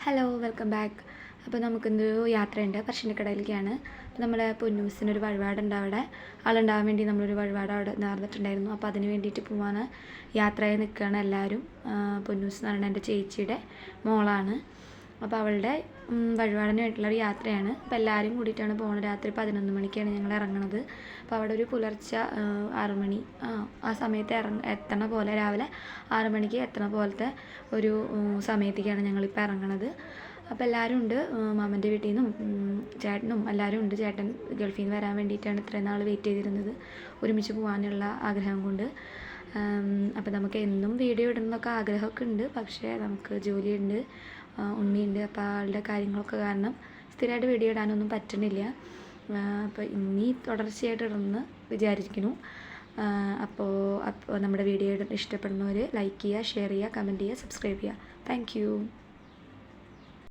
Hello welcome back. അപ്പോൾ നമുക്കിന്നൊരു യാത്രയുണ്ട്. പറശ്ശിനിക്കടയിലേക്കാണ്. അപ്പോൾ നമ്മുടെ പൊന്നൂസിനൊരു വഴിപാടുണ്ട്. അവിടെ ആളുണ്ടാകാൻ വേണ്ടി നമ്മളൊരു വഴിപാട് അവിടെ നേർന്നിട്ടുണ്ടായിരുന്നു. അപ്പോൾ അതിന് വേണ്ടിയിട്ട് പോകാൻ യാത്രയായി നിൽക്കുകയാണ് എല്ലാവരും. പൊന്നൂസ് എന്ന് പറയുന്നത് എൻ്റെ ചേച്ചിയുടെ മോളാണ്. അപ്പോൾ അവളുടെ വഴിപാടിന് വേണ്ടിയിട്ടുള്ളൊരു യാത്രയാണ്. അപ്പോൾ എല്ലാവരും കൂടിയിട്ടാണ് പോകുന്നത്. രാത്രി 11 മണിക്കാണ് ഞങ്ങൾ ഇറങ്ങുന്നത്. അപ്പോൾ അവിടെ ഒരു പുലർച്ചെ 6 മണി ആ സമയത്ത് എത്തണ പോലെ, രാവിലെ 6 മണിക്ക് എത്തണ പോലത്തെ ഒരു സമയത്തേക്കാണ് ഞങ്ങളിപ്പോൾ ഇറങ്ങണത്. അപ്പോൾ എല്ലാവരും ഉണ്ട്. മാമൻ്റെ വീട്ടിൽ നിന്നും ചേട്ടനും എല്ലാവരും ഉണ്ട്. ചേട്ടൻ ഗൾഫിൽ നിന്ന് വരാൻ വേണ്ടിയിട്ടാണ് ഇത്രയും നാൾ വെയിറ്റ് ചെയ്തിരുന്നത്, ഒരുമിച്ച് പോകാനുള്ള ആഗ്രഹം കൊണ്ട്. അപ്പോൾ നമുക്ക് എന്നും വീഡിയോ ഇടണമെന്നൊക്കെ ആഗ്രഹമൊക്കെ ഉണ്ട്. പക്ഷേ നമുക്ക് ജോലിയുണ്ട്, ഉണ്ണിയുണ്ട്. അപ്പോൾ ആളുടെ കാര്യങ്ങളൊക്കെ കാരണം സ്ഥിരമായിട്ട് വീഡിയോ ഇടാനൊന്നും പറ്റണില്ല. അപ്പോൾ ഇനി തുടർച്ചയായിട്ട് ഇടണമെന്ന് വിചാരിക്കുന്നു. അപ്പോൾ നമ്മുടെ വീഡിയോ ഇഷ്ടപ്പെടുന്നവർ ലൈക്ക് ചെയ്യുക, ഷെയർ ചെയ്യുക, കമൻറ്റ് ചെയ്യുക, സബ്സ്ക്രൈബ് ചെയ്യുക. താങ്ക്